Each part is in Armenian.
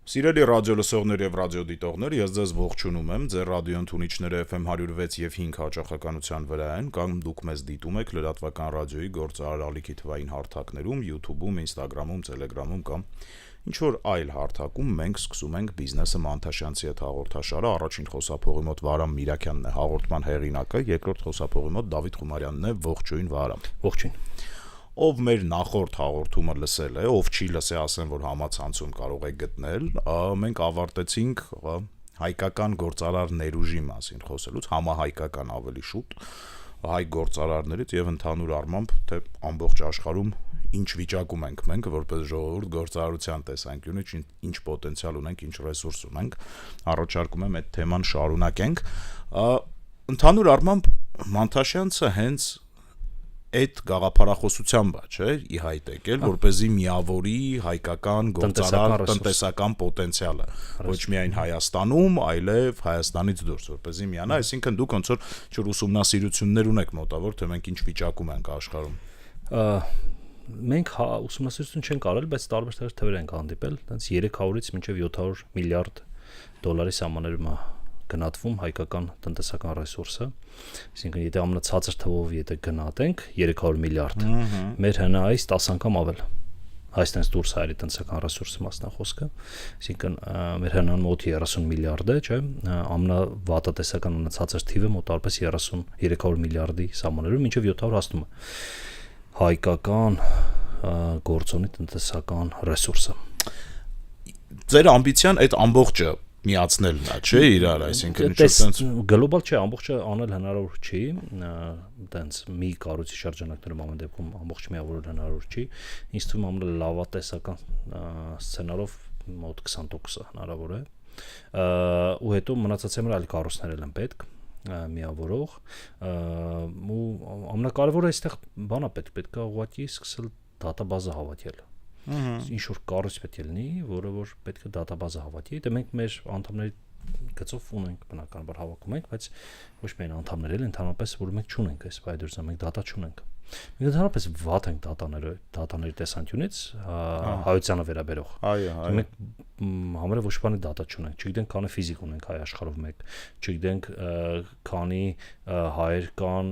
Սիրելի ռադիո լսողներ եւ ռադիոդիտողներ, ես ձեզ ողջունում եմ, ձեր ռադիո ընդունիչները FM 106 եւ 5 հաճախականության վրա են, կամ դուք մեզ դիտում եք լրատվական ռադիոյի գործարարալիքի թվային հարթակներում, YouTube-ում, Instagram-ում, Telegram-ում կամ ինչ-որ այլ հարթակում մենք սկսում ենք բիզնեսը Մանթաշյանցի հետ հաղորդաշարը, առաջին խոսափողի մոտ Վարամ Միրաքյանն է, հաղորդման հեղինակը, երկրորդ խոսափողի մոտ Դավիթ Խումարյանն է, ողջույն Վարամ։ Ողջույն։ Ով մեր նախորդ հաղորդումը լսել է, ով չի լսել, ասեմ, որ համացանցում կարող է գտնել, մենք ավարտեցինք հայկական գործարար ներուժի մասին խոսելուց, համահայկական ավելի շուտ, հայ գործարարներից եւ ընդհանուր առմամբ, թե ամբողջ աշխարհում ինչ վիճակում ենք մենք, որպես ժողովուրդ գործարարության տեսանկյունից, ինչ պոտենցիալ ունենք, ինչ ռեսուրս ունենք, առաջարկում եմ այդ թեման շարունակենք։ Ընդհանուր առմամբ Մանթաշյանցը հենց այդ գաղափարախոսությամբ է, չէ՞, ի հայտ եկել, որպեսզի միավորի հայկական գործարար տնտեսական պոտենցիալը, ոչ միայն Հայաստանում, այլև Հայաստանից դուրս, որպեսզի միանա, այսինքն դուք ոնց որ ուսումնասիրություններ ունեք մոտավոր, թե մենք ինչ վիճակում ենք աշխարհում։ Մենք ուսումնասիրություն չենք արել, բայց տարբեր թվեր ենք հանդիպել, այնց 300-ից մինչև 700 միլիարդ դոլարի սահմաններում է գնահատվում հայկական տնտեսական ռեսուրսը, այսինքն եթե ամենացածր թվով եթե գնահատենք 300 միլիարդ, մեր հնայից 10 անգամ ավել։ Հայաստանից դուրս հայերի տնտեսական ռեսուրսի մասն է խոսքը, այսինքն մեր հնան մոտ 30 միլիարդ է, չէ՞, ամենավատատեսական ամենացածր թիվը մոտավորապես 300 միլիարդի սահմաններում, մինչև 700 հասնում է հայկական գործոնի տնտեսական ռեսուրսը։ Ձեր ամբիցիան այդ ամբողջը միացնելն է, չէ՞, իրար, այսինքն ինչ-որ գլոբալ չէ, ամբողջը անել հնարավոր չի, տենց մի կառույցի շրջանակներում ամեն դեպքում ամբողջ միավորել հնարավոր չի, ինձ թվում է ամենալավատեսական սցենարով մոտ 20% հնարավոր է, ու հետո մնացած համար այլ կառույցներ են պետք միավորող, ու ամենակարևորը այստեղ բանա պետք է ուղղակի սկսել դատաբազա հավաքել։ Ինչ որ կառույց պետք է լինի, որը որ պետք է դատաբազա հավաքի, դե մենք մեր անդամների գծով ունենք բնականաբար հավաքում ենք, բայց ոչ միայն անդամներ էլ ընդհանրապես որ մենք չունենք այս բայդուրսը, մենք դատա չունենք։ Մենք ընդհանրապես վատ ենք դատաների տեսանկյունից հայությանը վերաբերող։ Այո։ Մենք համարը ոչ բանի դատա չունենք, չգիտենք քանի ֆիզիկ ունենք հայ աշխարհով մեկ, չգիտենք քանի հայեր կան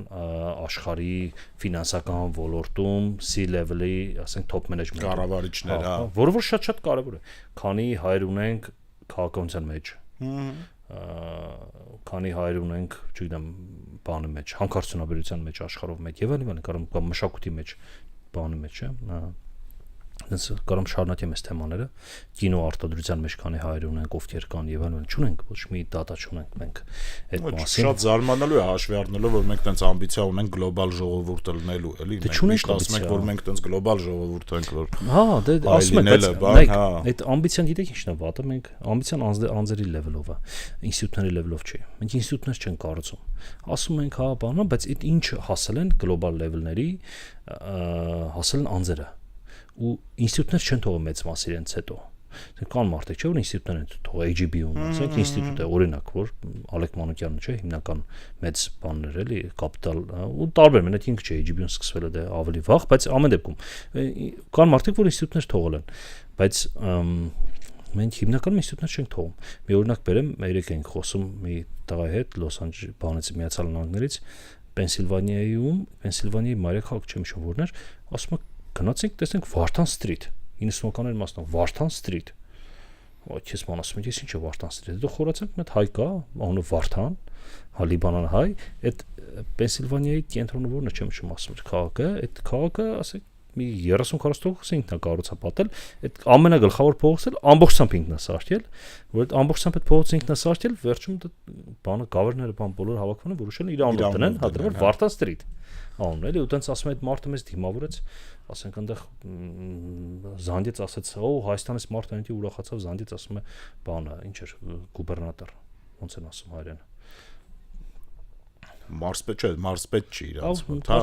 աշխարհի ֆինանսական ոլորտում, C-level-ի, ասենք top management կառավարիչներ, հա, որը որ շատ կարևոր է։ Քանի հայեր ունենք քաղաքականության մեջ, քանի հայեր ունենք, չգիտեմ, բանի մեջ, հանքարդյունաբերության մեջ աշխարհով մեկ եւ այլն, կամ մշակույթի մեջ, բանի մեջ, հենց կարամ շարունակեմ այս թեմաները, կինո արտադրության մեջ քանի հայեր ունենք, ովքեր կան եւ այլն, չունենք, ոչ մի դատա չունենք մենք այդ մասին։ Շատ զարմանալու է հաշվի առնելով, որ մենք տենց ամբիցիա ունենք գլոբալ ժողովուրդ լինելու, էլի, մենք ասում ենք, որ մենք տենց գլոբալ ժողովուրդ ենք, որ հա, դե ասում եմ, այդ ամբիցիան գիտեք ինչն է վատը, մենք ամբիցիան անձերի լեվելով է, ինստիտուտների լեվելով չի։ Մենք ինստիտուտներ չենք կառուցում։ Ասում ենք, հա, բանա, բայց այդ ինչ հասել են գլոբալ լեվելների, հասել են անձերը։ Ու ինստիտուտներ չեն թողում մեծ մաս իրենց հետո։ Կան մարդիկ, չէ, որ ինստիտուտներ են թողում, AGB-ում, ասենք ինստիտուտ է, օրինակ, որ Ալեք Մանուկյանը, չէ, հիմնական մեծ բաններ էլի, կապիտալ, ու տարբեր մենակ ինքը չէ, AGB-ում սկսվել է դե ավելի վաղ, բայց ամեն դեպքում կան մարդիկ, որ ինստիտուտներ թողել են, բայց մենք հիմնականում ինստիտուտներ չենք թողում։ Մի օրինակ բերեմ, երեք ենք խոսում մի տղայի հետ Լոս Անջելեսից, բանից Միացյալ Նահանգներից, Պենսիլվանիայի մայրաքաղաք չեմ հիշում որն էր, ասում է գնացինք, տեսնենք Վարդան սթրիթ, 90-ականների մասնով Վարդան սթրիթ։ Ոչ ես ման ասում եմ, ես ինչ է Վարդան սթրիթ։ Դու խորացանք մեծ հայ կա, անունը Վարդան, հա լիբանան հայ, այդ Պենսիլվանիայի կենտրոնը որն է, չեմ հիշում ասում, քաղաքը, այդ քաղաքը, ասենք մի 30-40% ինքն է կառուցապատել, այդ ամենագլխավոր փողոցը ամբողջությամբ ինքն է սարքել, որ այդ ամբողջությամբ այդ փողոցը ինքն է սարքել, վերջում դա բանը գավերները բան բոլոր հավաքվում են, որոշել են իր անունը տնեն, հա դրա Վարդան սթրիթ անունն էլի, ու տենց ասում է այդ մարդը մեզ դիմավորեց, ասենք այնտեղ զանգեց, ասեց, օ Հայաստանից մարդը այնտեղ ուրախացավ, զանգեց, ասում է, բանը, ինչ էր, գուբերնատոր, ոնց են ասում հայերեն։ Մարսպետ չէ, մարսպետ չի իրաց, հա,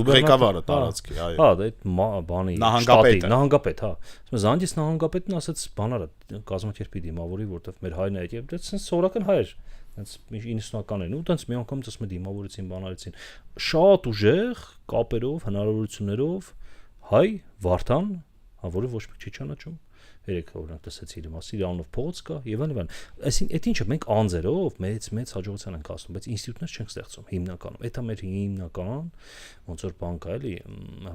ղեկավարը տարածքի, այո։ Հա, դա այդ բանի նահանգապետ, հա։ Ասում զանգեց նահանգապետն, ասեց, բանարա կազմակերպի դիմավորի, որտեվ մեր հայրն է եկել, դա sense սովորական հայ էր։ Հենց 90-ականներին ու տենց մի անգամ ասում է դիմավորեցին, բանալեցին։ Շատ ուժեղ կապերով, հնարավորություններով հայ Վարդան, որը ոչ մեկ չի ճանաչում, երեք օրինակ տեսեցի իր մասը, իր անունով փողոց կա եւ այլն։ Այսինքն այդ ինչը մենք անձերով մեծ հաջողության ենք հասնում, բայց ինստիտուտներ չենք ստեղծում հիմնականում։ Դա մեր հիմնական ոնց որ բան կա էլի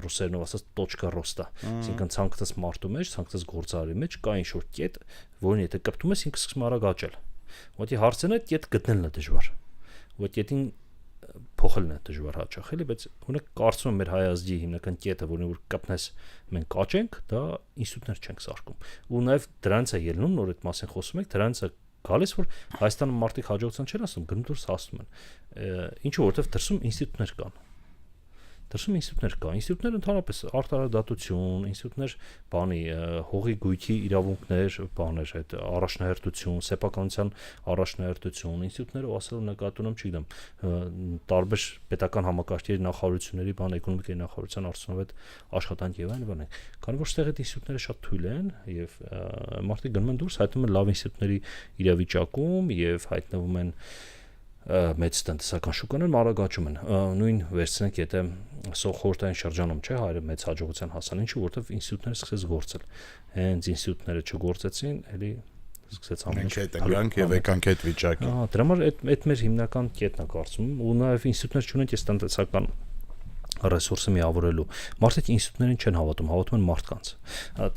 ռուսերենով ասած точка роста։ Այսինքն ցանկացած մարդու մեջ, ցանկացած գործարարի մեջ կա ինչ-որ կետ, որին եթե կպտում ես ինքը սկսում արագ աճել։ Որտի հարցն է կետ գտնելն է դժվար։ Որ կետին փոխելն է դժվար հաճախ էլի, բայց օրինակ կարծում եմ մեր հայ ազգի հիմնական կետը, որին որ կպնես մենք կաճենք, դա ինստիտուտներ չենք սարքում։ Ու նաև դրանց է ելնում, նոր այդ մասին խոսում ենք, դրանց է գալիս, որ Հայաստանում մարդիկ հաջողության չեն ասում, գնում դուրս հասնում են։ Ինչու որովհետև դրսում ինստիտուտներ կան։ Դրսում ինստիտուտներ կա, ինստիտուտներ ընդհանրապես արտարադատություն, ինստիտուտներ բանի հողի գույքի իրավունքներ, բաներ, այդ առաջնահերթություն, սեփականության առաջնահերթություն, ինստիտուտները ասել նկատում եմ, չգիտեմ, տարբեր պետական համակարգերի նախարարությունների բան էկոնոմիկայի նախարարության արդյունավետ աշխատանք եւ այլն։ Քանի որ ստեղ այդ ինստիտուտները շատ թույլ են եւ մարդիկ գնում են դուրս, հայտնվում են լավ ինստիտուտների իրավիճակում եւ հայտնվում են մեծ տնտեսական շուկաներ արագ-աճում են։ Նույն վերցնենք, եթե խորհրդային շրջանում չէ հայերը մեծ հաջողության հասան, ինչու որովհետև ինստիտուտները սկսեց գործել։ Հենց ինստիտուտները չգործեցին, էլի սկսեց ամեն ինչ դրանք եւ եկանք այդ վիճակի։ Դրա համար այդ մեր հիմնական կետն է կարծում, ու նաեւ ինստիտուտներ չունեն այս տնտեսական ռեսուրսը միավորելու։ Մարդիկ ինստիտուտներին չեն հավատում են մարդկանց։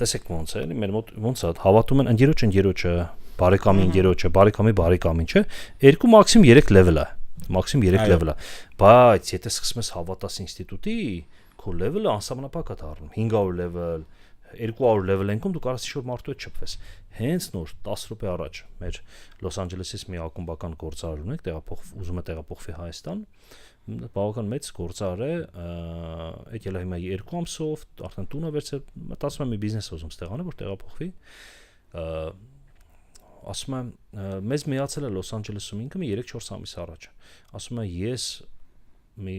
Տեսեք ոնց է, էլի մեր մոտ ոնց է, հավատում են ընկերոջը, բարեկամի ընկերոջը, բարեկամին, չէ, 2 մաքսիմում 3 level է, մաքսիմում 3 level է, բայց եթե սկսում ես հավատաս ինստիտուտի, քո level-ը անսահմանափակ է դառնում, 500 level, 200 level ենքում դու կարաս ինչ-որ մարդու հետ շփվես։ Հենց նոր 10 րոպե առաջ մեր Լոս Անջելեսից մի ակումբական գործարար ունենք, ուզում է տեղափոխվի Հայաստան, բավական մեծ գործարար է, եկել է հիմա 2 ամսով, արդեն տուն է վերցել, մտածում եմ մի բիզնես ուզում ստեղ անել, որ տեղափոխվի։ Ասում եմ, մեզ միացել է Լոս Անջելեսում ինքը մի 3-4 ամիս առաջ։ Ասում եմ, ես մի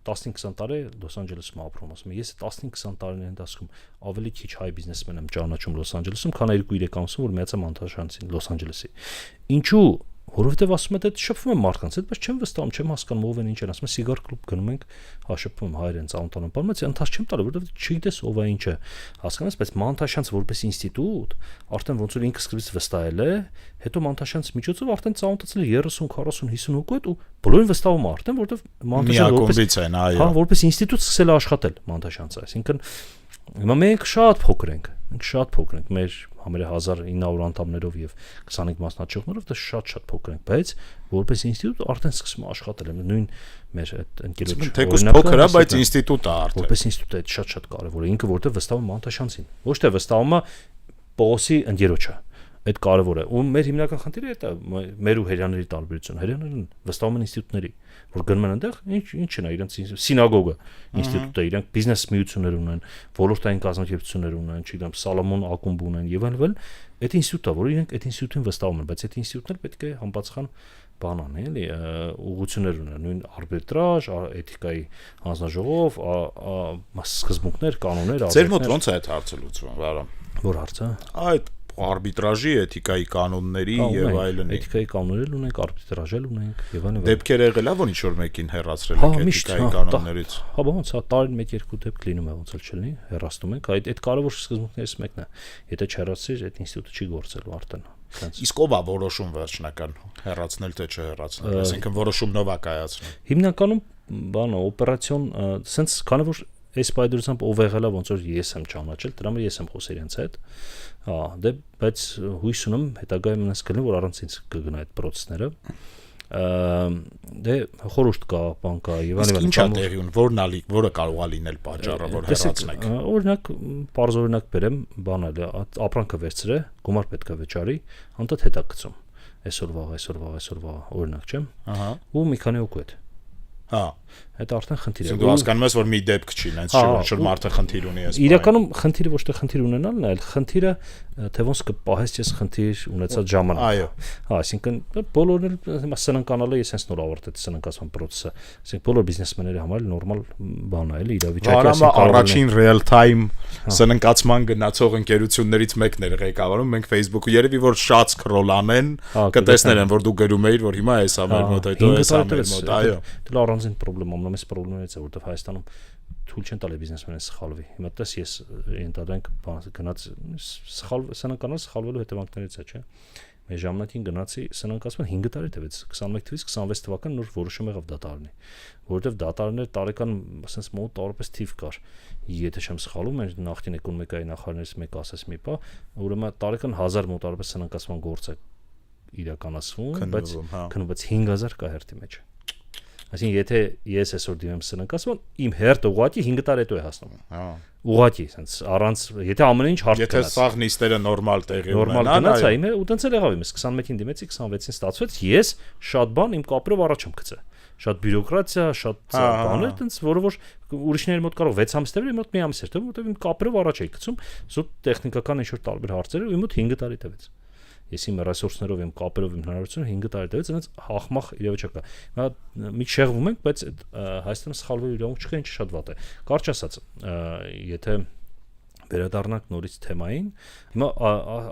15-20 տարի Լոս Անջելեսում ապրում, ասում եմ, ես 15-20 տարիների ընթացքում ավելի քիչ հայ բիզնեսմեն եմ ճանաչում Լոս Անջելեսում, քան 2-3 ամսում, որ միացա Մանտաշանցին Լոս Անջելեսի։ Ինչու? Որովհետև ասում եմ, դա շփվում եմ մարդկանց հետ, բայց չեմ վստահում, չեմ հասկանում ով են ինչ են, ասում եմ, սիգար կլուբ գնում ենք, շփվում հայերեն ծանոթանում, բայց ընդհանրապես չեմ տալու, որովհետև չգիտես ով է ինչ է, հասկանաս, բայց Մանտաշանց որպես ինստիտուտ, արդեն ոնց որ ինքը սկզբից վստահել է, հետո Մանտաշանց միջոցով արդեն ծանոթացել է 30, 40, 50 հոգու հետ ու բոլորին վստահում է արդեն, որովհետև Մանտաշանցը որպես ինստիտուտ սկսել է աշխատել Մանտաշանցը, այսինքն հիմա մենք շատ փոքր ենք, մեր համարյա 1900 անդամներով եւ 25 մասնաճյուղներով դա շատ փոքր ենք, բայց որպես ինստիտուտ արդեն սկսում է աշխատել, նույն մեր այդ ընկերոջ թեկուզ փոքր է, բայց ինստիտուտ է արդեն։ Որպես ինստիտուտ է շատ կարևոր է, ինքը որտեղ վստահում է Մանտաշանցին, ոչ թե վստահում է Պողոսի ընկերոջը։ Այդ կարևոր է։ Ու մեր հիմնական խնդիրը դա մեր ու հերյաների տարբերությունը։ Հերյաներն վստահում են ինստիտուտների, որ գնում են այնտեղ, ինչն է իրենց սինագոգը, ինստիտուտը, իրենք բիզնես միություններ ունեն, ոլորտային կազմակերպություններ ունեն, չգիտեմ, Սալոմոն ակումբ ունեն եւ այլն, այդ ինստիտուտը, որ իրենք այդ ինստիտուտին վստահում են, բայց այդ ինստիտուտները պետք է համապատասխան բան անեն, էլի, ուղղություններ ունեն, նույն արբիտրաժ, էթիկայի հանձնաժողով, սկզբունքներ, կանոններ, Ձեր մոտ ոնց է այդ հարցը լուծվում, Վարամ։ Որ հարցը։ Այդ արբիտրաժի, էթիկայի կանոնների եւ այլն։ Էթիկայի կանոններ ունենք, արբիտրաժել ունենք եւ այլն։ Դեպքեր եղել է, որ ինչ որ մեկին հեռացրել եք էթիկայի կանոններից։ Հա, ոնց է, տարին 1-2 դեպք լինում է, ոնց էլ չլինի, հեռացնում ենք, այդ կարևոր սկզբունքներից մեկն է։ Եթե չհեռացրիր, այդ ինստիտուտը չի գործելու արդեն։ Իսկ ով է որոշում վերջնական հեռացնել թե չհեռացնել, այսինքն որոշումնով է կայացնում։ Հիմնականում բանը օպերացիոն, սենց քանի որ այս պայդրությամբ ով եղել է, ոնց որ ես եմ ճանաչել, դրա համար ես եմ խոսել իրենց հետ։ Հա, դե բայց հույս ունեմ հետագայում նես կլինի, որ առանց ինձ կգնա այդ process-ները։ Դե խորհուրդ կա, բան կա եւ այլն։ Ինչ է տեղի ունի, որը կարող է լինել պատճառը, որ հեռացնեք։ Օրինակ, բարձ օրինակ բերեմ, բան է, ապրանքը վերցրե, գումար պետք է վճարի, անդադ հետա գցում։ Այսօր օրինակ, չէ՞։ Ահա։ Ու մի քանի հոգու հետ։ Հա, դա արդեն խնդիր է։ Դու հասկանում ես, որ մի դեպք չի, այնց շուտ մարդը խնդիր ունի այս։ Իրականում խնդիրը ոչ թե խնդիր ունենալն է, այլ խնդիրը թե ոնց կպահես ես խնդիր ունեցած ժամանակ։ Այո։ Հա, այսինքն բոլորն հիմա սննկանալը ես հենց նոր ավարտեցի սննկացման process-ը, այսինքն բոլոր բիզնեսմենների համար նորմալ բան է, էլի իրավիճակը այսինքն առաջին real time սննկացման գնացող ընկերություններից մեկն էր ղեկավարում, մենք Facebook-ը երևի որ շատ scroll անեն, կտեսնեն որ դու գրում էիր, որ հիմա էս ամեր մոտ, հետո էս ամեր մոտ, այո։ Դա առանձին խնդրեմ, ամենամեծ խնդիրներից է, որովհետև Հայաստանում թույլ չեն տալի բիզնեսմենը սխալվի։ Հիմա տես ես ենթադրենք գնաց սնանկանալ սխալվելու հետևանքներից է, չէ՞։ Մեր ժամանակին գնացի սնանկացման 5 տարի տևեց 21 թվականից 26 թվական նոր որոշում եղավ դատարանի, որովհետև դատարաններ տարեկան ասես մոտ տարապես թիվ կար, եթե չեմ սխալվում, մեր նախկին էկոնոմիկայի նախարարներից մեկը ասես մի բա, ուրեմն տարեկան 1000 մոտ տարապես սնանկացման գործ է իրականացվում, բայց քննված 5000 կա հերթի մեջ։ Այսինքն եթե ես այսօր դիմեմ սնանկացման, իմ հերթը ուղղակի 5 տարի հետո է հասնում։ Ուղղակի, sense առանց եթե ամեն ինչ հարթ գնաց։ Եթե սաղ նիստերը նորմալ տեղի ունենան, նորմալ գնաց, ու տենց էլ եղավ իմս 21-ին դիմեցի, 26-ին ստացվեց, ես շատ բան իմ կապրով առաջ եմ գցել։ Շատ բյուրոկրատիա, շատ բաներ, տենց որը որ ուրիշների մոտ կարող 6 ամիս տևել, իմ մոտ մի ամիս էր տևում, որովհետև իմ կապրով առաջ էի գցում, զուտ տեխնիկական ինչ-որ տարբեր հարցեր ու իմ մոտ 5 տարի տևեց։ Ես իմ ռեսուրսներով իմ կապերով իմ հնարավորությունը 5 տարի տևեց, այնց հախմախ իրավիճակ կա։ Հիմա մի շեղվում ենք, բայց Հայաստանը սխալվելու իրավունք չկա, ինչը շատ վատ է։ Կարճ ասած, եթե վերադառնանք նորից թեմային, հիմա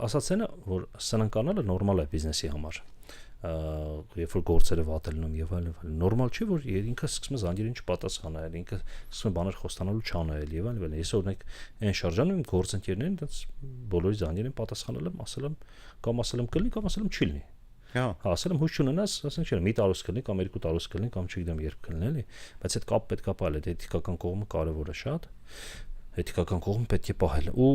ասացենը, որ սնանկանալը նորմալ է բիզնեսի համար։ Երբ որ գործերը վատ են լինում եւ այլն, նորմալ չէ, որ ինքը սկսում է զանգերին չպատասխանել, ինքը սկսում է բաներ խոստանալու չանել եւ այլն։ Ես օրինակ այն շարժանում իմ գործընկերներին դից բոլորի զանգերին պատասխանել եմ, ասել եմ կամ ասել եմ կլինի կամ ասել եմ չի լինի։ Հա, ասել եմ հույս չունենաս, ասենք չէ, մի տարուս կլինի կամ 2 տարուս կլինի կամ չգիտեմ երբ կլինի, էլի, բայց այդ կապ պետք է պահել, այդ էթիկական կողմը կարևոր է շատ։ Էթիկական կողմը պետք է պահել ու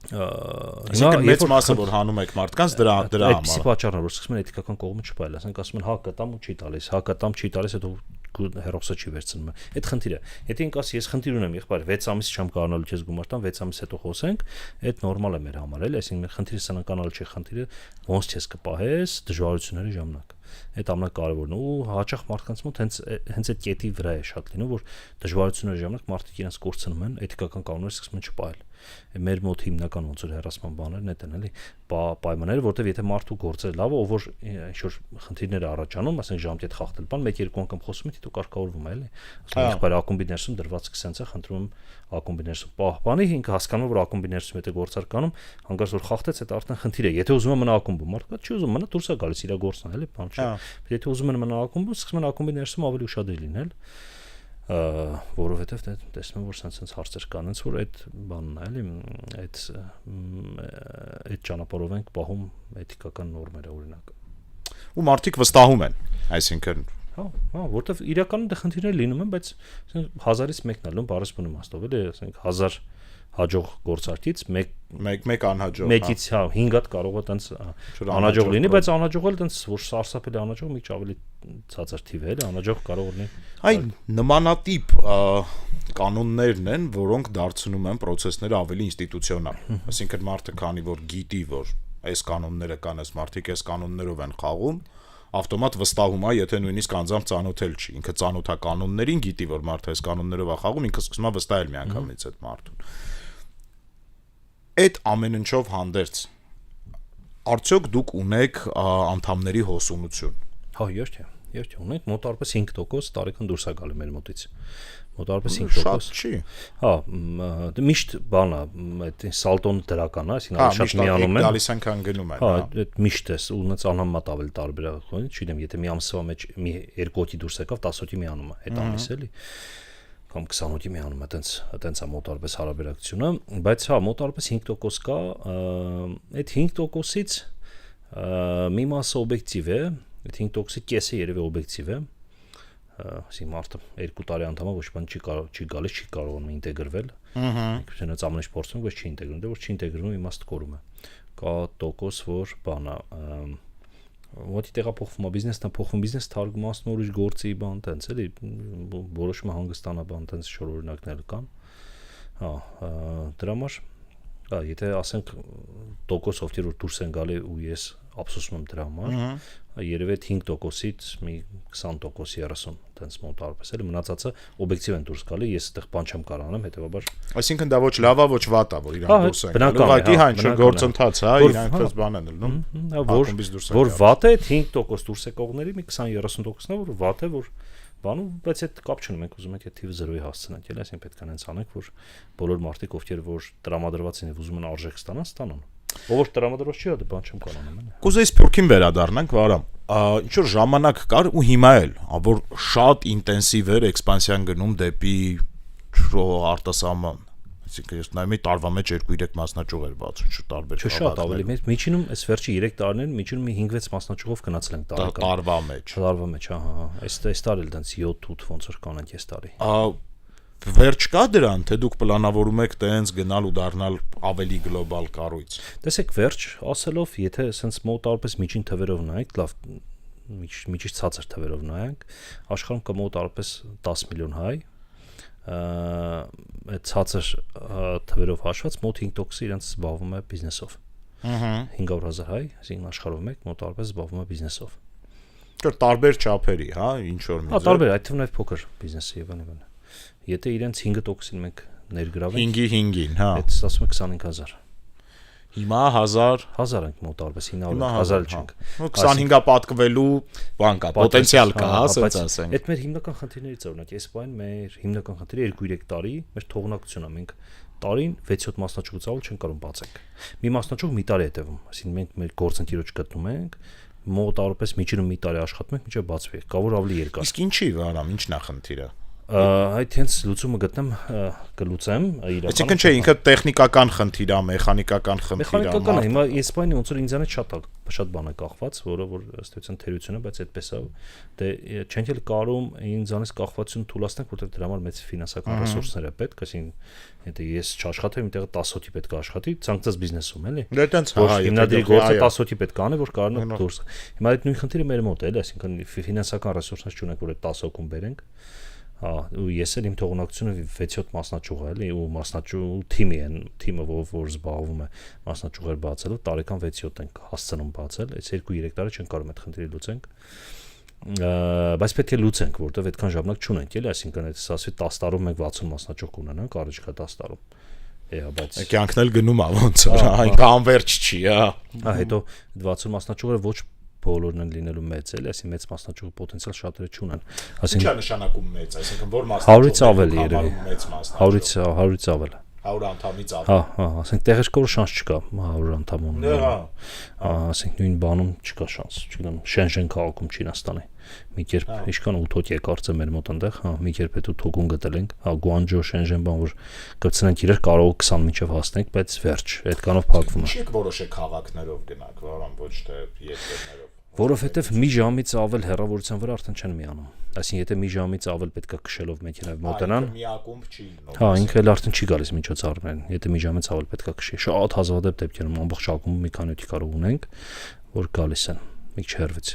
Այսինքն մեծ մասը որ հանում եք մարդկանց դրա համար։ Այդպիսի պատճառն է, որ սկսում են էթիկական կողմը չպայել, ասենք ասում են հա կտամ ու չի տալիս, հա կտամ չի տալիս, հետո հերոսը չի վերցնում։ Այդ խնդիրը։ Եթե ինքս ասի ես խնդիր ունեմ, եղբայր 6 ամիս չեմ կարողանալու քեզ գումար տամ, 6 ամիս հետո խոսենք, այդ նորմալ է մեր համար, էլի, այսինքն խնդիրը սնանկանալը չի, խնդիրը ոնց քեզ կպահես դժվարությունների ժամանակ։ Այդ ամենակարևորն է ու հաճախ մարդկանց մոտ հենց այդ կետի վրա է շատ լինում, որ դժվարությունների ժամանակ մարդիկ իրենց կորցնում են, էթիկական կանոնները սկսում են չպահել։ Մեր մոտ հիմնական ոնց որ հեռացման բաներն այդ են, էլի, պայմանները, որտեվ եթե մարդու գործը լավ է, ով որ ինչ-որ խնդիրներ առաջանում, ասենք ժամկետ խախտել, բան 1-2 անգամ խոսում է, դու կարգավորվում է, էլի։ Ասում եղբայր ակումբի ներսում դրված կսենց է, խնդրում ակումբի ներսում պահպանի, ինքը հասկանում որ ակումբի ներսում եթե գործար կանում, հանկարծ որ խախտեց, այդ արդեն խնդիր է։ Եթե ուզում է մնա ակումբում, մարդը չի ուզում մնա, դուրս է գալիս իր գործն է, էլի, բան չէ։ Եթե ուզում են մնա ակումբում, սկսում են ակումբի ներսում ավելի ուշադիր լինել, որովհետև տեսնում որ sense հարցեր կան, հենց որ այդ բանն է, էլի, այդ ճանապարհով ենք պահում էթիկական նորմերը օրինակ։ Ու մարդիկ վստահում են, այսինքն հա, որովհետև իրականում դա խնդիրներ լինում են, բայց 1000-ից մեկն է լինում, բառս բնում իմաստով, էլի, ասենք 1000 հաջող գործարքից մեկ անհաջող, մեկից հա 5-ատ կարող է տենց անհաջող լինի, բայց անհաջողը տենց որ սարսափելի անհաջող մի ավելի ցածր թիվ է, էլի, անհաջող կարող լինի։ Այն նմանատիպ կանոններն են, որոնք դարձնում են process-ները ավելի ինստիտուցիոնալ։ Այսինքն մարդը քանի որ գիտի, որ այս կանոնները կան, այս մարդիկ այս կանոններով են խաղում, ավտոմատ վստահում է, եթե նույնիսկ անձամբ ծանոթել չի։ Ինքը ծանոթ է կանոններին, գիտի, որ մարդը այս կանոններով է խաղում, ինքը սկսում է վստահել միանգամից այդ մարդուն։ Այդ ամեն ինչով հանդերձ արդյոք դուք ունեք անդամների հոսունություն։ Հա, երբ ունենք մոտարպես 5% տարեկան դուրս է գալի մեր մոտից։ Մոտարպես 5%։ Շատ չի։ Հա, միշտ բան է, այդ սալտոն դրական է, այսինքն շատ միանում են։ Գալիս են քան գնում են։ Հա, այդ միշտ է, ունեց անհամեմատ ավելի տարբեր է, չգիտեմ, եթե մի ամսվա մեջ մի 2 հոգի դուրս եկավ, 10 հոգի միանում է, այդ ամիս էլի։ Կամ 20 հոգի միանում է, այտենց է մոտարպես հարաբերակցությունը, բայց հա, մոտարպես 5% կա, այդ 5%-ից մի մասը օբյեկտիվ է, այդ 5%-ի կեսը երևի օբյեկտիվ է, ասի մարդը 2 տարի անդամը ոչ բան չի գալիս, չի կարողանում ինտեգրվել, ինքնուրույն ամեն ինչ փորձում, բայց չի ինտեգրվում, դե որ չի ինտեգրվում, իմաստ կորում է, կա տոկոս, որ բան է, Ոդի տեղափոխվում է բիզնեսն, փոխվում բիզնես թարգմանացնում ուրիշ գործի բան, տենց էլի, որոշում է հանգստանա բան, տենց շոր օրինակներ կան, հա, դրա համար, եթե ասենք տոկոս ովքեր որ դուրս են գալի ու ես ափսոսում եմ դրա համար, երևի այդ 5%-ից մի 20% 30 տենց մոտարպես էլի մնացածը օբյեկտիվ են դուրս գալի, ես այդտեղ բան չեմ կարող անեմ, հետեւաբար այսինքն դա ոչ լավ է, ոչ վատ է, որ իրանք դուրս են գալու, ուղղակի հա ինչ գործընթաց է, իրանք դες բան են լինում, որ վատ է 5% դուրս եկողների մի 20-30%-ն է, որ վատ է, որ բանում, բայց այդ կապ չունի, մենք ուզում ենք այդ թիվը 0-ի հասցնենք, էլի, այսինքն պետք է հենց անենք, որ բոլոր մարդիկ, ովքեր որ տրամադրված են եւ ուզում են արժեք ստանան, ով որ տրամադրված չի, դա բան չեմ կարող անեմ։ Կուզեի սփյուռքին վերադառնանք, Վարամ։ ինչ որ ժամանակ կար ու հիմա էլ, որ շատ ինտենսիվ էր էքսպանսիան գնում դեպի արտասահման։ Այսինքն ես նայում էի տարվա մեջ 2-3 մասնաճյուղ էր բացում, չէ՞ տարբեր։ Չէ, շատ ավելի մեծ։ Միջինում այս վերջի 3 տարիներին միջինում 5-6 մասնաճյուղով գնացել ենք տարեկան։ Տարվա մեջ։ Տարվա մեջ, ահա։ Այս տարի էլ դից 7-8 ոնց որ կանենք այս տարի։ Վերջ կա դրան, թե դուք պլանավորում եք տենց գնալ ու դառնալ ավելի գլոբալ կառույց։ Տեսեք, վերջ ասելով, եթե sense մոտարպես միջին թվերով նայեք, լավ միջի ցածր թվերով նայենք, աշխարհում կա մոտարպես 10 միլիոն հայ, այդ ցածր թվերով հաշված մոտ 5% իրենց զբաղվում է բիզնեսով։ 500,000 հայ, այսինքն աշխարհում մեկ մոտարպես զբաղվում է բիզնեսով։ Կար տարբեր չափերի, հա, ինչ որ մի։ Հա, տարբեր, այդ թվում նաև փոքր բիզնեսի եւ այլն։ Եթե իրենց 5%-ին մենք ներգրավենք 5-ին, հա։ Այդ ասում է 25000։ Հիմա 1000 ենք մոտարպես 900 չենք։ 25-ը պատկվելու բան կա, պոտենցիալ կա, ասած ասենք։ Այդ մեր հիմնական խնդիրներից օրինակ, այս բան մեր հիմնական խնդիրը 2-3 տարի մեր թողունակությունն է, մենք տարին 6-7 մասնաճյուղ ցավալ չենք կարող բացենք։ Մի մասնաճյուղ մի տարի է տևում, այսինքն մենք մեր գործընկերոջ գտնում ենք, մոտարպես միջինում մի տարի աշխատում ենք, մինչև բացվի։ Կավոր ավելի երկար։ Իսկ ինչի, Վարամ, ինչն է խնդիրը։ Այդ հենց լուծումը գտնեմ կլուծեմ իրականում։ Այսինքն չէ, ինքը տեխնիկական խնդիր է, մեխանիկական խնդիր է։ Մեխանիկական է, հիմա Իսպանիա ոնց որ ինձանից շատ բան է կախված, որը որ ըստ էության թերություն է, բայց այդպես է, դե չենք էլ կարում ինձանից կախվածություն թույլատնենք, որտեղ դրա համար մեծ ֆինանսական ռեսուրսներ է պետք, այսինքն եթե ես չաշխատեմ, այնտեղ 10 հոգի պետք է աշխատի, ցանկացած բիզնեսում էլի։ Դե տենց հա, հիմնադրի գործը 10 հոգի պետք է անի, որ կարողանա դուրս։ Հիմա այդ նույն խնդիրը մեր մոտ է, էլի, այսինքն ֆինանսական ռեսուրսներ չունենք, որ այդ 10 հոգուն բերենք։ Հա, ու ես էլ իմ թողունակությունը 6-7 մասնաճյուղ է, էլի, ու մասնաճյուղ թիմը, որ զբաղվում է մասնաճյուղեր բացելով, տարեկան 6-7 ենք հասցնում բացել, այս 2-3 տարի չենք կարող այդ խնդիրը լուծենք։ Բայց պետք է լուծենք, որովհետև այդքան ժամանակ չունենք, էլի, այսինքն այդ ասի 10 տարում մենք 60 մասնաճյուղ կունենանք, առաջիկա 10 տարում։ Բայց կյանքն էլ գնում է ոնց որ, այնքան անverջ չի, հա։ Հա, հետո 60 մասնաճյուղերը ոչ բոլորն են լինելու մեծ, էլի, այսինքն մեծ մասնաճյուղ պոտենցիալ շատերը չունեն։ Այսինքն ի՞նչ է նշանակում մեծ, այսինքն որ մասնաճյուղ 100-ից ավել երևի։ մեծ մասնաճյուղ 100-ից ավել։ 100 անդամից ավել։ Հա, ասենք տեղեր կա որ շանս չկա 100 անդամ ունենալու։ Ասենք նույն բանում չկա շանս, չգիտեմ, Շենժեն քաղաքում Չինաստանի։ Մի կերպ ինչքան 8 հոգի է կարծեմ մեր մոտ այնտեղ, հա, մի կերպ հետո թոկուն գտել ենք, հա, Գուանջո, Շենժեն բան որ կցնենք իրար կարող 20 մինչև հասնենք, բայց վերջ, այդքանով փակվում է։ Ինչի՞ որոշեք քաղաքներով գնաք, Վարամ, ոչ թե երկրներով։ Որովհետև մի ժամից ավել հեռավորության վրա արդեն չեն միանում։ Այսինքն եթե մի ժամից ավել պետքա քշելով մեքենայով մոտենան, մի ակումբ չի լինում։ հա, ինքը էլ արդեն չի գալիս միջոցառումներին։ Եթե մի ժամից ավել պետքա քշի։ Շատ հազվադեպ դեպքերում ամբողջ ակումբը մի քանի օդի կարող ունենք, որ գալիս են մի քիչ հեռվից։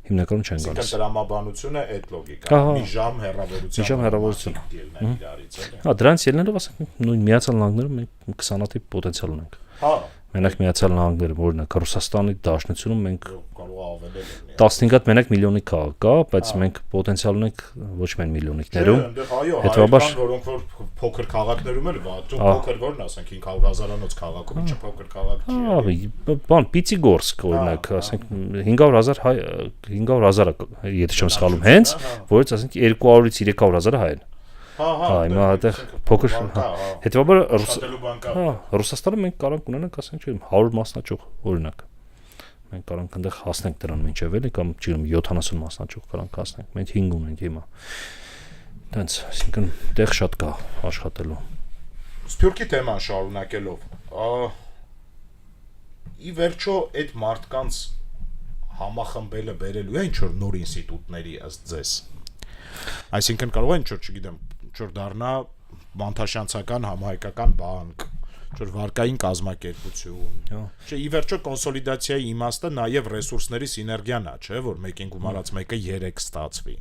Հիմնականում չեն գալիս։ Իսկ դրամաբանությունը այդ լոգիկա, մի ժամ հեռավորության։ Մի ժամ հեռավորություն։ Իրարից էլի։ Հա, դրանից ելնելով ասենք նույն Միացյալ Նահանգներում մենք 20-ատի պոտենցիալ ունենք։ Հա։ Մենակ Միացյալ Նահանգներում օրինակ Ռուսաստանի Դաշնությունում մենք կարող ավել էլ 15 հատ մենակ միլիոնի քաղաք կա, բայց մենք պոտենցիալ ունենք ոչ միայն միլիոնիկներում։ Հետո որոնք որ փոքր քաղաքներում էլ վատու փոքր որն ասենք 500,000-անոց քաղաքում ինչը փոքր քաղաք չի։ Հա, բան Պիցիգորսկ օրինակ, ասենք 500,000 հայ 500,000-ը եթե չեմ սխալվում հենց, որից ասենք 200-ից 300,000-ը հայ են։ Հա, հիմա այդտեղ փոքր հետեւաբար Ռուսաստանում մենք կարող ունենանք, ասենք, չէ, 100 մասնաճյուղ օրինակ։ Մենք կարող այնտեղ հասնենք դրան մինչև էլի կամ չգիտեմ 70 մասնաճյուղ կարող հասնենք։ Մենք 5 ունենք հիմա։ Տենց, այսինքն տեղ շատ կա աշխատելու։ Սփյուռքի թեման շարունակելով, ի վերջո այդ մարդկանց համախմբելը բերելու է ինչ որ նոր ինստիտուտների ըստ ձեզ։ Այսինքն կարող է ինչ որ, չգիտեմ, ինչ-որ դառնա մանթաշյանցական համահայկական բանկ, ինչ-որ վարկային կազմակերպություն։ Չէ, ի վերջո կոնսոլիդացիայի իմաստը նաև ռեսուրսների սիներգիան է, չէ, որ մեկին գումարած մեկը 3 ստացվի։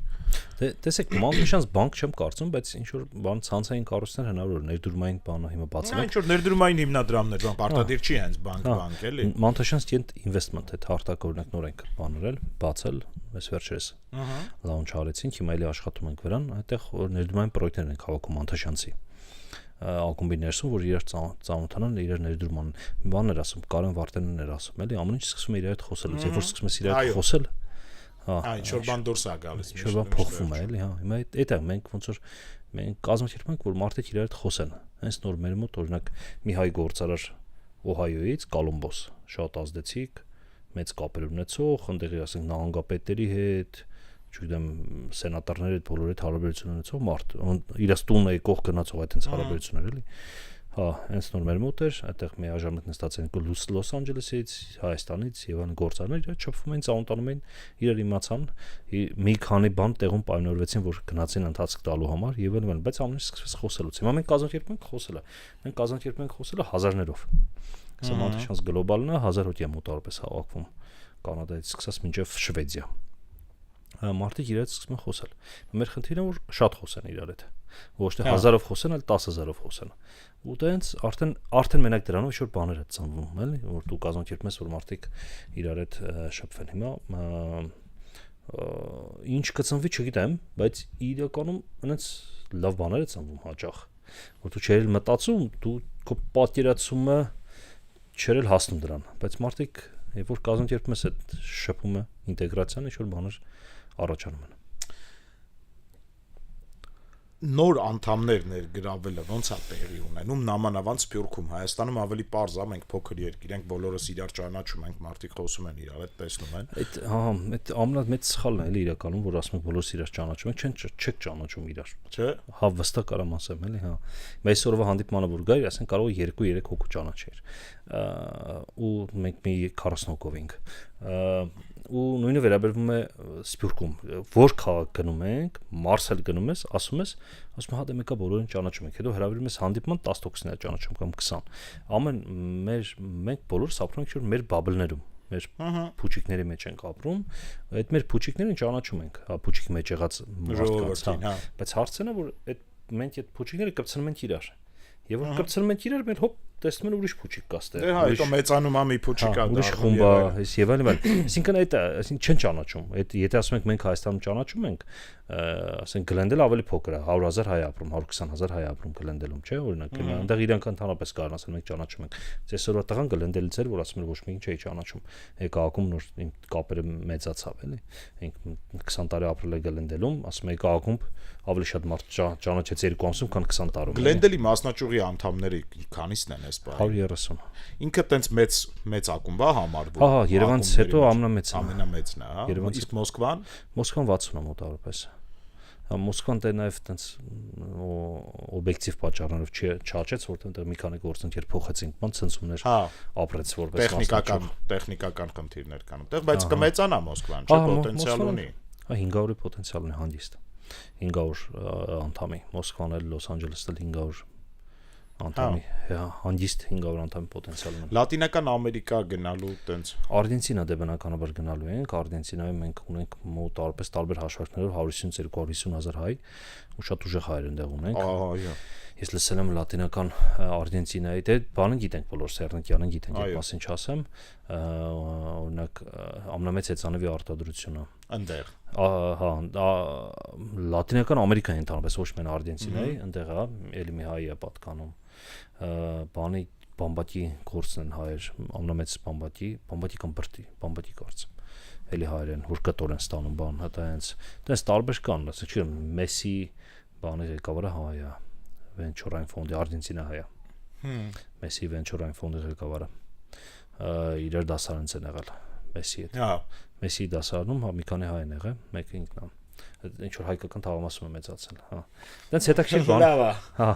Դե տեսեք, մանթաշյանց բանկ չեմ կարծում, բայց ինչ որ բան ցանցային կառույցներ հնարավոր ներդրումային բանը հիմա բացել են։ Ինչ որ ներդրումային հիմնադրամներ, բան պարտադիր չի հենց բանկ էլի։ Մանթաշյանց investment այդ հարտակ օրինակ նոր ենք բաներել, բացել, այս վերջերս launch արեցինք, հիմա էլի աշխատում ենք վրան, այդտեղ ներդրումային պրոյեկտներ են հավաքում Մանթաշյանցի ակումբի ներսում, որ իրար ծանոթանան, իրար ներդրում անեն։ Բաներ ասում, Կարեն Վարդանյանն էր ասում, էլի ամեն ինչ սկսում է իրար հետ խոսել, երբ որ սկսում ես իրար հետ խոսել, ինչ որ բան դուրս է գալիս, ինչ որ բան փոխվում է, էլի, հա։ Հիմա այդ է մենք ոնց որ մենք կազմակերպում ենք, որ մարդիկ իրար հետ խոսեն։ Հենց նոր մեր մոտ օրինակ մի հայ գործարար Օհայոյից, Կոլումբոս, շատ ազդեցիկ, մեծ կապեր ունեցող, այնտեղի ասենք նահանգապետերի հետ, չգիտեմ, սենատորների հետ բոլորի հետ հարաբերություն ունեցող մարդ, իրաց տունը եկող գնացող այդ հենց հարաբերություններ էլի։ Հա, հենց նոր մեր մոտ էր, այդտեղ միաժամանակ նստած են Լոս Անջելեսից, Հայաստանից եւ այն գործարներ իրար չփվում էին, ծանոթանում էին, իրար իմացան, մի քանի բան տեղում պայմանավորվեցին, որ գնացին ընթացք տալու համար եւ այլն, բայց ամեն ինչ սկսվեց խոսելուց։ Հիմա մենք կազմակերպում ենք խոսելը։ Մենք կազմակերպում ենք խոսելը հազարներով։ Սա մոտիվացիոն գլոբալն է, 1000 հոգի է մոտավորապես հավաքվում Կանադայից սկսած մինչև Շվեդիա։ Մարդիկ իրար սկսում են խոսել։ Մեր խնդիրը որ շատ խոսեն իրար հետ։ Ոչ թե 1000-ով խոսեն, այլ 10000-ով խոսեն։ Ու դենց արդեն մենակ դրանով ինչ-որ բաներ է ծնվում, էլի, որ դու կազմակերպում ես, որ մարդիկ իրար հետ շփվեն։ Հիմա ինչ կծնվի, չգիտեմ, բայց իրականում այնց լավ բաներ է ծնվում հաճախ, որ դու չեր մտածում, դու քո պատկերացումը չեր հասնում դրան, բայց մարդիկ, երբ որ կազմակերպում ես այդ շփումը, ինտեգրացիան, ինչ-որ բաներ առաջանում են։ Նոր անդամներ ներգրավելը ոնց է տեղի ունենում նամանավանդ Սփյուռքում Հայաստանում ավելի պարզ է մենք փոքր երկիր ենք բոլորս իրար ճանաչում ենք մարդիկ խոսում են իրար հետ տեսնում են այդ այդ ամենամեծ սխալն է էլի իրականում որ ասում ենք բոլորս իրար ճանաչում ենք չեք ճանաչում իրար չէ հա վստահ կարամ ասեմ էլի հա այսօրվա հանդիպմանը որ գայր ասեն կարող 2-3 հոգու ճանաչեր ու մենք մի 40 հոգով ենք ու նույնը վերաբերվում է Սփյուռքում որ քաղաք գնում ենք Մարսել գնում ես ասում հա դե մեկը բոլորին ճանաչում ենք հետո հրավիրում ես հանդիպման 10 հոգին է ճանաչում կամ 20 ամեն մենք բոլորս ապրում ենք որ մեր բաբլներում մեր փուչիկների մեջ ենք ապրում այդ մեր փուչիկներին ճանաչում ենք հա փուչիկ մեջ եղած մարդկանց հա բայց հարցն է որ այդ մենք այդ փուչիկները կպցնում ենք իրար եւ որ կպցնում ենք իրար մեր հոп տեսնում են ուրիշ փուչիկ կա ստեղ դե հա հետո մեծանում է մի փուչիկ կա ուրիշ խումբ է այս եւ այլն այսինքն այդ այսինքն չեն ճանաչում այդ եթե ասում ենք մենք Հայաստանում ճանաչում ենք ասենք Գլենդել ավելի փոքր է 100,000 հայ ապրում 120,000 հայ ապրում Գլենդելում չէ օրինակ այնտեղ իրանք ընդհանրապես կարան ասել մենք ճանաչում ենք այսօրվա տղան Գլենդելից էր որ ասում էր ոչ մի ինչ չի ճանաչում եկա ակում նոր իմ կապերը մեծացավ էլի ինք 20 տարի ապրել է Գլենդելում ասում եկա ակում ավելի շատ մարդ ճանաչեց 2 ամսում քան 20 տարում Գլենդելի մասնաճյուղի անդամները քանիսն են այս բանը 130 ինքը տենց մեծ ակումբ է համարվում հա Երևանից հետո ամենամեծն է հա իսկ Մոսկվան 60 է մոտավորապես Մոսկվան դե նաև տենց օբյեկտիվ պատճառներով չաճեց որտեղ այնտեղ մի քանի գործընկեր փոխեցին բան ցնցումներ ապրեց որպես տեխնիկական խնդիրներ կան այնտեղ բայց կմեծանա Մոսկվան չէ պոտենցիալ ունի 500-ի պոտենցիալ ունի հանդիստ 500 անդամի Մոսկվան էլ Լոս Անջելեսն էլ 500 անդամի հանդիստ 500 անդամի պոտենցիալ ունի Լատինական Ամերիկա գնալու տենց Արգենտինա դե բնականաբար գնալու ենք Արգենտինայում մենք ունենք մոտավորապես տարբեր հաշվարկներով 150,000-250,000 հայ ու շատ ուժեղ հայեր այնտեղ ունենք Ես լսել եմ լատինական Արգենտինայի դե բանը գիտենք բոլոր Սերնիկյանին գիտենք այդ մասին չասեմ օրինակ ամենամեծ հեծանվի արտադրությունը այնտեղ հա լատինական Ամերիկայի ընդհանրապես ոչ միայն Արգենտինայի այնտեղ է էլի մի հայ է պատկանում բանի բամբակի գործն են հայեր ամենամեծ բամբակի կամ բամբակի կարծեմ էլի հայեր են որ կտոր են ստանում բան հա տենց տարբեր կան ասենք չի Մեսսի բանի ղեկավարը հայ է Venture ֆոնդի Արգենտինա հայ է Մեսսի Venture ֆոնդի ղեկավարը իրար դասարանից են եղել Մեսսի հետ հա Մեսսի դասարանում հա մի քանի հայ են եղել մեկը ինքն է ինչ որ հայկական թաղամասում է մեծացել հա դից հետաքրքիր բան հա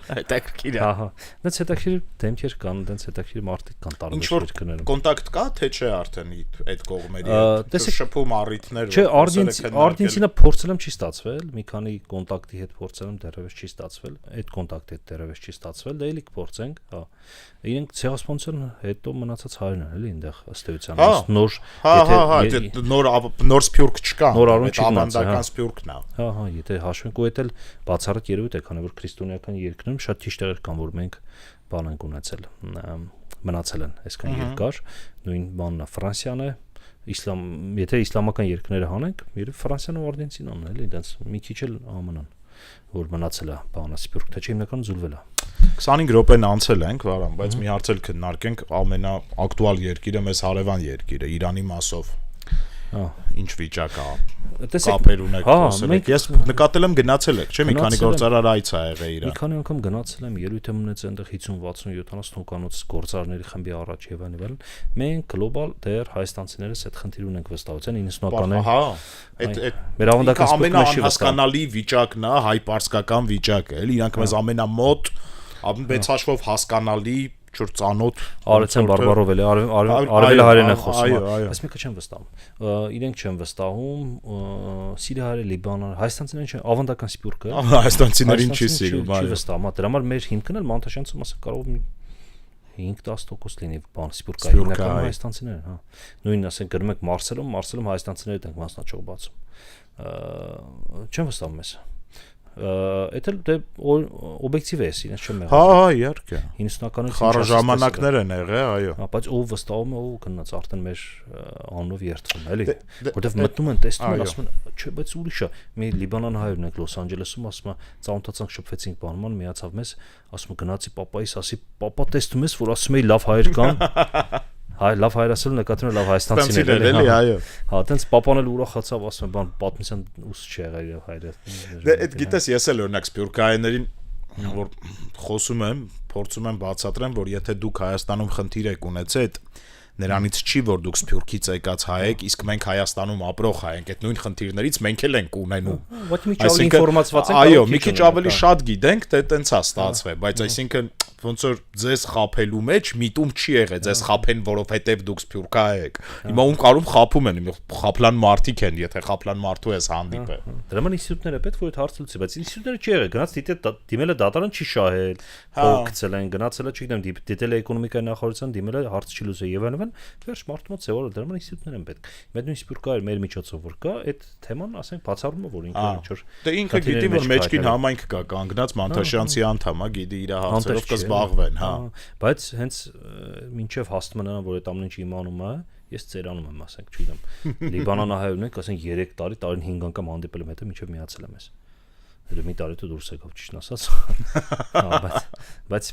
հետաքրքիր հա դից հետաքրքիր դեմքեր կան դից հետաքրքիր մարդիկ կան տարբեր երկրներում կոնտակտ կա թե չէ արդեն այդ կողմերի շփում առիթներ չէ Արգենտինա փորձել եմ չի ստացվել մի քանի կոնտակտի հետ փորձել եմ դեռևս չի ստացվել այդ կոնտակտի հետ դեռևս չի ստացվել դե էլի կփորձենք հա իրենք ցեղասպանության հետո մնացած հայերն են էլի այնտեղ ըստ էության նոր եթե նոր սփյուռք չկա նոր առուն ավանդական սփյուռքն է հա եթե հաշվենք ու դա էլ բացառիկ երևույթ է քանի որ քրիստոնեական երկրներում շատ քիչ տեղեր կան որ մենք բան ենք ունեցել մնացել են այսքան երկար նույն բանն է Ֆրանսիան է իսլամ եթե իսլամական երկրները հանենք երբ Ֆրանսիան ու Արգենտինան էլի այնց մի քիչ էլ ԱՄՆ-ն որ մնացել է բանը սփյուռք թե չէ հիմնականում զուլվել է 25 րոպեն անցել ենք վարան բայց մի հարց էլ քննարկենք ամենաակտուալ երկիրը մեզ հարևան երկիրը Իրանի մասով ինչ վիճակ է կապեր ունեք խոսել եք։ Ես նկատել եմ գնացել եք, չէ՞, մի քանի գործարար այց ա եղել իրա։ Մի քանի անգամ գնացել եմ, ելույթ եմ ունեցել այնտեղ 50-60-70 հոգանոց գործարարների խմբի առաջ եւ այլն։ Մենք գլոբալ դեռ հայաստանցիներս այդ խնդիր ունենք վստահության 90-ականներին։ Հա, այդ մեր ավանդական ամենահասկանալի վիճակն է, հայ-պարսկական վիճակը, էլի իրանք մեզ ամենամոտ, բայց հաշվով հասկանալի չոր ծանոթ Արեցեն բարբարով էլի արևելը հայերեն է խոսում։ Այս մեկը չեմ վստահում։ Իրենք չեն վստահում, Սիրիա, Լիբանան, հայաստանցիներին չեն, ավանդական սպյուրքը։ Հայաստանցիներին չի սիրում, չի վստահում։ Դրա համար մեր հիմքն էլ Մանտաշյանցում ասա կարող 5-10% լինի բան սպյուրկա հիմնական հայաստանցիներ, հա։ Նույնն ասենք գրում եք Մարսելում հայաստանցիները դենք մասնաճյուղ բացում։ Չեմ վստահում ես։ Էդ էլ դե օբյեկտիվ է, ինձ չեմ եղել։ Հա, իհարկե։ 90-ականներին խառը ժամանակներ են եղել, այո։ Հա, բայց ով վստահում է, ով գնաց արդեն մեր անունով երթվում, էլի։ Որտեվ մտնում են, տեսնում են, ասում են, չէ, բայց ուրիշ է։ Մի Լիբանան հայերն ենք Լոս Անջելեսում, ասում է, ծանոթացանք, շփվեցինք բանման, միացավ մեզ, ասում է գնացի պապայիս, ասի, պապա տեսնում ես, որ ասում էի լավ հայեր կան։ Հայ լավ հայրասել նկատում լավ հայաստանցիներ էլի, այո։ Հա, տենց պապան էլ ուրախացավ, ասում է, բան պատմության ուս չի եղել եւ հայրը։ Դե այդ գիտես, ես էլ օրինակ սպյուրկայիներին որ խոսում եմ, փորձում եմ բացատրեմ, որ եթե դուք Հայաստանում խնդիր եք ունեցել, նրանից չի որ դուք Սփյուռքից եկած հայ եք, իսկ մենք Հայաստանում ապրող հայ ենք, այդ նույն խնդիրներից մենք էլ ենք ունենում։ Այո, մի քիչ ավելի շատ գիտենք, դե տենց է ստացվել, բայց այսինքն ոնց որ ձեզ խափելու մեջ միտում չի եղել, ձեզ խափեն, որովհետև դուք սփյուռքա եք։ Հիմա ում կարում խափում են, խափլան մարդիկ են, եթե խափլան մարդու ես հանդիպել։ Դրա համար ինստիտուտները պետք որ այդ հարցը լուծի, բայց ինստիտուտները չի եղել, գնաց դիմել է դատարան չի շահել, փոխել են, գնացել է, չգիտեմ, դիտել է էկոնոմիկայի նախարարության, դիմել է հարցը չի լուծել եւ այլն, վերջ մարդու մոտ ծեվորը դրա համար ինստիտուտներ են պետք։ Մեծ նույն սփյուռքա մեր միջոցով որ կա, այդ թեման ասենք բացառում է, որ ինքը ինչ-որ դե ինքը գիտի որ մեջքին համայնք կա կանգնած Մանտաշյանցի անդամ է, գիտի իր հարցերով կզբաղվեն, հա։ Բայց հենց մինչև հաստում նրան, որ այդ ամեն ինչը իմանում է, ես ծերանում եմ, ասենք, չգիտեմ։ Լիբանանահայերն ենք, ասենք 3 տարի, տարին 5 անգամ հանդիպել եմ հետո մինչև միացել եմ ես։ Հետո մի տարի դուրս եկավ, ճիշտ ասած։ Հա, բայց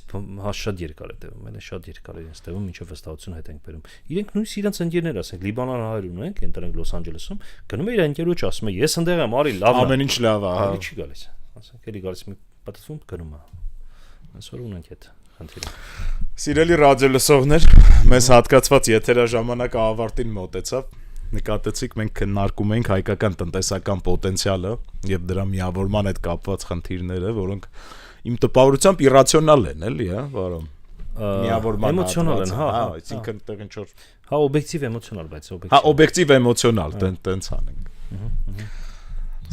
հա շատ երկար է տևում, մենը շատ երկար է ինձ տևում, մինչև վստահություն հետ ենք բերում։ Իրենք նույնիսկ իրենց ընկերներ, ասենք, Լիբանանահայեր ունենք, ընտեղ ենք Լոս Անջելեսում, գնում է իր ընկերոջ, ասում է, ես ընդեղ եմ, արի, լավ է։ Ամեն ինչ լավ է, հա։ Չի գալիս։ Ասենք, էլի գալիս մի պատտվում գնում է։ Այսօր ունենք այդ խնդիրը։ Սիրելի ռադիոլսողներ, մեզ հատկացված եթերաժամանակը ավարտին մոտեցավ։ Նկատեցիք մենք քննարկում ենք հայկական տնտեսական պոտենցիալը եւ դրա միավորման հետ կապված խնդիրները, որոնք իմ տպավորությամբ իրացիոնալ են, էլի, հա, որոնք միավորման էմոցիոնալ են, հա, այսինքն տեղ ինչ որ հա օբյեկտիվ էմոցիոնալ, բայց օբյեկտիվ։ Հա, օբյեկտիվ էմոցիոնալ, տենց անենք։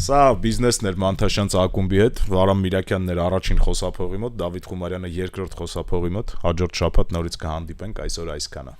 Սա բիզնեսն էր Մանտաշյանց ակումբի հետ, Վարամ Միրաքյանն էր առաջին խոսափողի մոտ, Դավիթ Խումարյանը երկրորդ խոսափողի մոտ, հաջորդ շաբաթ նորից կհանդիպենք, այսօր այսքանը։